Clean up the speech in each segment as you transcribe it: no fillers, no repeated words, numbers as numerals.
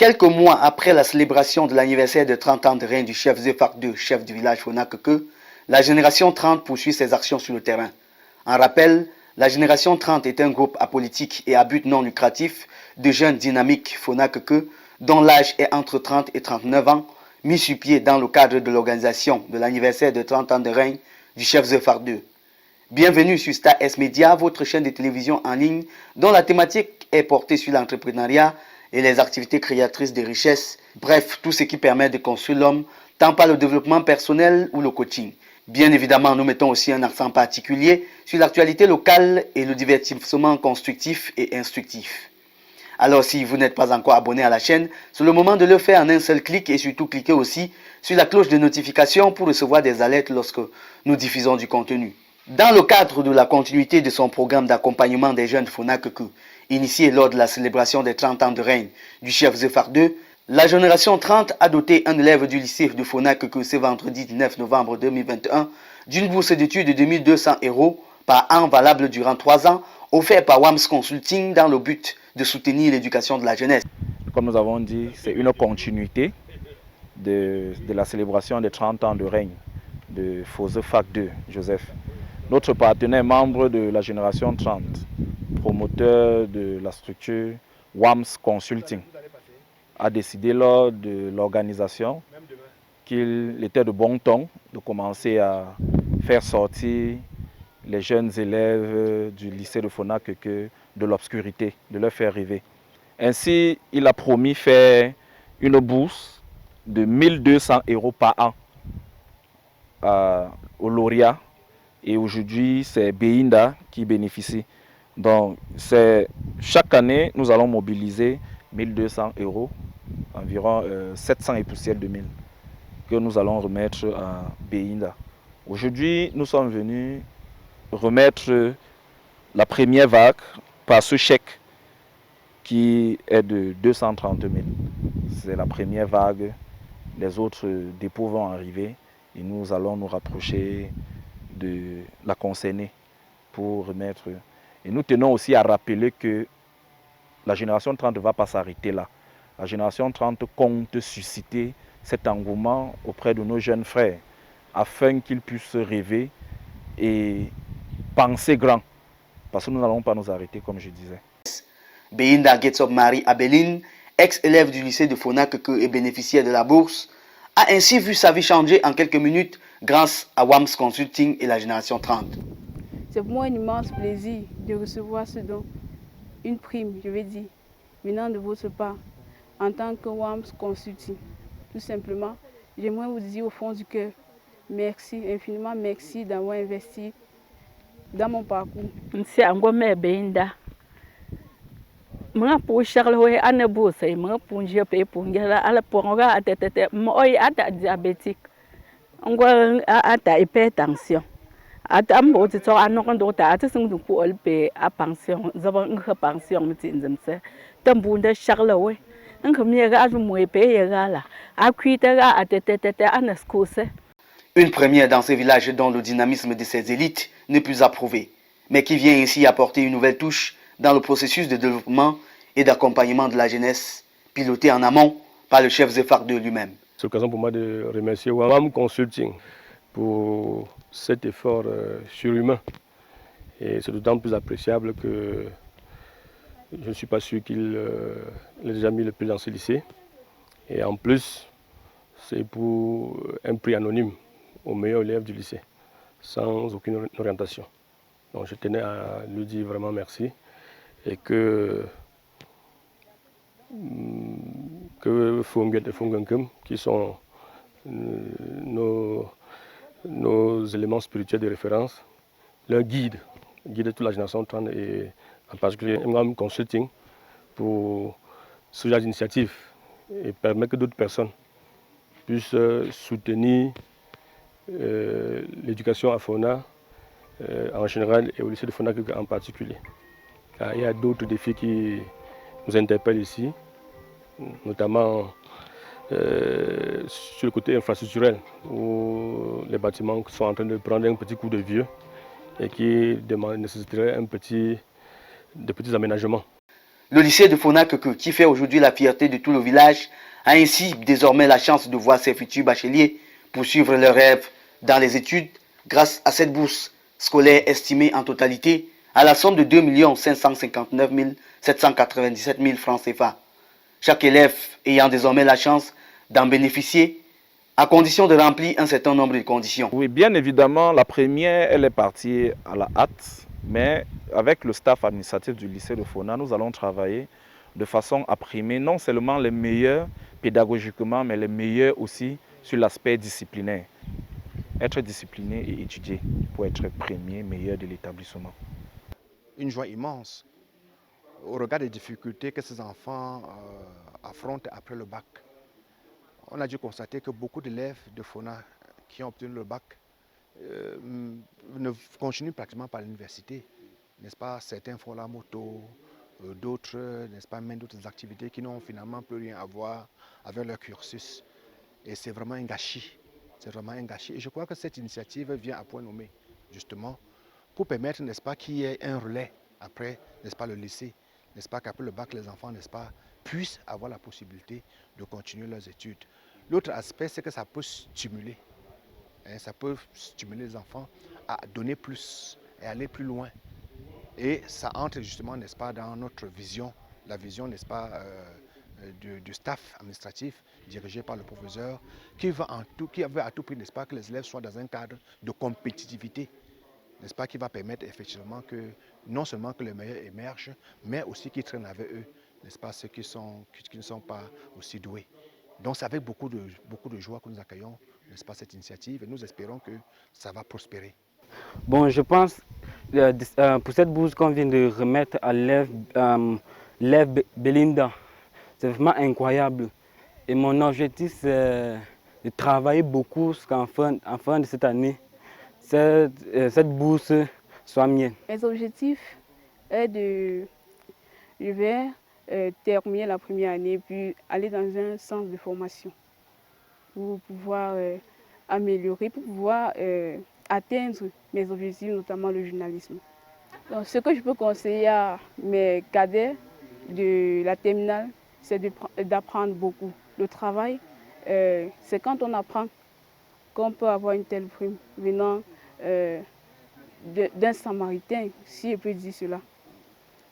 Quelques mois après la célébration de l'anniversaire de 30 ans de règne du chef Zefak II, chef du village Fonakeke, la génération 30 poursuit ses actions sur le terrain. En rappel, la génération 30 est un groupe apolitique et à but non lucratif de jeunes dynamiques Fonakeke dont l'âge est entre 30 et 39 ans, mis sur pied dans le cadre de l'organisation de l'anniversaire de 30 ans de règne du chef Zefak II. Bienvenue sur Star S Media, votre chaîne de télévision en ligne dont la thématique est portée sur l'entrepreneuriat et les activités créatrices de richesses, bref, tout ce qui permet de construire l'homme, tant par le développement personnel ou le coaching. Bien évidemment, nous mettons aussi un accent particulier sur l'actualité locale et le divertissement constructif et instructif. Alors si vous n'êtes pas encore abonné à la chaîne, c'est le moment de le faire en un seul clic et surtout cliquez aussi sur la cloche de notification pour recevoir des alertes lorsque nous diffusons du contenu. Dans le cadre de la continuité de son programme d'accompagnement des jeunes Fonakeke, initié lors de la célébration des 30 ans de règne du chef Zefak II, la génération 30 a doté un élève du lycée de Fonakeke ce vendredi 9 novembre 2021 d'une bourse d'études de 2200 € par an valable durant 3 ans, offerte par WAMS Consulting dans le but de soutenir l'éducation de la jeunesse. Comme nous avons dit, c'est une continuité de la célébration des 30 ans de règne de Zefak II, Joseph. Notre partenaire membre de la génération 30, promoteur de la structure WAMS Consulting, a décidé lors de l'organisation qu'il était de bon ton de commencer à faire sortir les jeunes élèves du lycée de Fonakeke de l'obscurité, de leur faire rêver. Ainsi, il a promis faire une bourse de 1200 € par an aux lauréats. Et aujourd'hui, c'est Beinda qui bénéficie. Donc, chaque année, nous allons mobiliser 1200 €, environ 700 et poussières de 1000, que nous allons remettre à Beinda. Aujourd'hui, nous sommes venus remettre la première vague par ce chèque qui est de 230 000. C'est la première vague. Les autres dépôts vont arriver et nous allons nous rapprocher de la concernée pour remettre. Et nous tenons aussi à rappeler que la génération 30 ne va pas s'arrêter là. La génération 30 compte susciter cet engouement auprès de nos jeunes frères afin qu'ils puissent rêver et penser grand. Parce que nous n'allons pas nous arrêter, comme je disais. Beinda Getsop Marie Abeline, ex-élève du lycée de Fonakeke et bénéficiaire de la bourse, a ainsi vu sa vie changer en quelques minutes grâce à WAMS Consulting et la génération 30. C'est pour moi un immense plaisir de recevoir ce don, une prime, je vais dire, venant de votre part, en tant que WAMS Consulting. Tout simplement, j'aimerais vous dire au fond du cœur, merci, infiniment merci d'avoir investi dans mon parcours. C'est un grand Beinda. Mga po Charles Hoy ane bourse, mga po JP pour ngela ala pour nga atete moi ata diabétique. Ngwa ata hypertension. Ata mbo ti to anoko ndo ta ata sing ku olpe a pension, zaba nga pension mtinzemse. Tambunda Charles Hoy. Nga miega aju moepe yegala. Akuita ga atete ane skose. Une première dans ce village dont le dynamisme de ses élites n'est plus approuvé, mais qui vient ici apporter une nouvelle touche dans le processus de développement et d'accompagnement de la jeunesse, piloté en amont par le chef Zefak II lui-même. C'est l'occasion pour moi de remercier WAMS Consulting pour cet effort surhumain. Et c'est d'autant plus appréciable que je ne suis pas sûr qu'il ait déjà mis le pied dans ce lycée. Et en plus, c'est pour un prix anonyme aux meilleurs élèves du lycée, sans aucune orientation. Donc je tenais à lui dire vraiment merci. Et que Fonguet et Fongenkem, qui sont nos éléments spirituels de référence, leur guide toute la génération 30 et en particulier WAMS Consulting pour ce genre d'initiative et permettre que d'autres personnes puissent soutenir l'éducation à Fona en général et au lycée de Fonakeke en particulier. Car il y a d'autres défis qui nous interpellent ici, notamment sur le côté infrastructurel, où les bâtiments sont en train de prendre un petit coup de vieux et qui nécessiteraient de petits aménagements. Le lycée de Fonakeke, qui fait aujourd'hui la fierté de tout le village, a ainsi désormais la chance de voir ses futurs bacheliers poursuivre leurs rêves dans les études grâce à cette bourse scolaire estimée en totalité à la somme de 2 559 797 000 francs CFA. Chaque élève ayant désormais la chance d'en bénéficier à condition de remplir un certain nombre de conditions. Oui, bien évidemment, la première, elle est partie à la hâte, mais avec le staff administratif du lycée de Fona, nous allons travailler de façon à primer non seulement les meilleurs pédagogiquement, mais les meilleurs aussi sur l'aspect disciplinaire. Être discipliné et étudier pour être premier, meilleur de l'établissement. Une joie immense au regard des difficultés que ces enfants affrontent après le bac. On a dû constater que beaucoup d'élèves de Fona qui ont obtenu le bac ne continuent pratiquement pas à l'université. N'est-ce pas? Certains font la moto, d'autres, n'est-ce pas, mènent d'autres activités qui n'ont finalement plus rien à voir avec leur cursus. Et c'est vraiment un gâchis. C'est vraiment un gâchis. Et je crois que cette initiative vient à point nommé, justement, pour permettre, n'est-ce pas, qu'il y ait un relais après, n'est-ce pas, le lycée, n'est-ce pas, qu'après le bac, les enfants, n'est-ce pas, puissent avoir la possibilité de continuer leurs études. L'autre aspect, c'est que ça peut stimuler. Ça peut stimuler les enfants à donner plus et aller plus loin. Et ça entre justement, n'est-ce pas, dans notre vision, la vision, n'est-ce pas, du staff administratif dirigé par le professeur qui veut à tout prix, n'est-ce pas, que les élèves soient dans un cadre de compétitivité, n'est-ce pas, qui va permettre effectivement que non seulement que les meilleurs émergent, mais aussi qu'ils traînent avec eux, n'est-ce pas, ceux qui ne sont pas aussi doués. Donc c'est avec beaucoup de joie que nous accueillons, n'est-ce pas, cette initiative et nous espérons que ça va prospérer. Bon, je pense pour cette bourse qu'on vient de remettre à l'élève Belinda, c'est vraiment incroyable. Et mon objectif, c'est de travailler beaucoup jusqu'en fin de cette année. Cette bourse soit mienne. Mes objectifs est de terminer la première année puis aller dans un centre de formation pour pouvoir améliorer, pour pouvoir atteindre mes objectifs, notamment le journalisme. Donc, ce que je peux conseiller à mes cadets de la terminale, c'est d'apprendre beaucoup. Le travail, c'est quand on apprend qu'on peut avoir une telle prime venant d'un Samaritain, si je peux dire cela.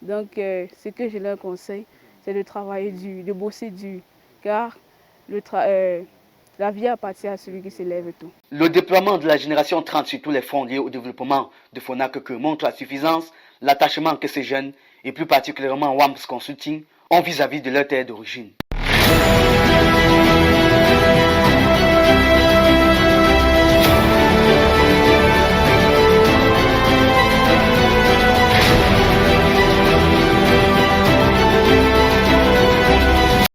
Donc, ce que je leur conseille, c'est de travailler dur, de bosser dur, car la vie appartient à celui qui se lève tôt. Le déploiement de la génération 30 sur tous les fronts liés au développement de Fonakeke montre à suffisance l'attachement que ces jeunes, et plus particulièrement WAMS Consulting, ont vis-à-vis de leur terre d'origine.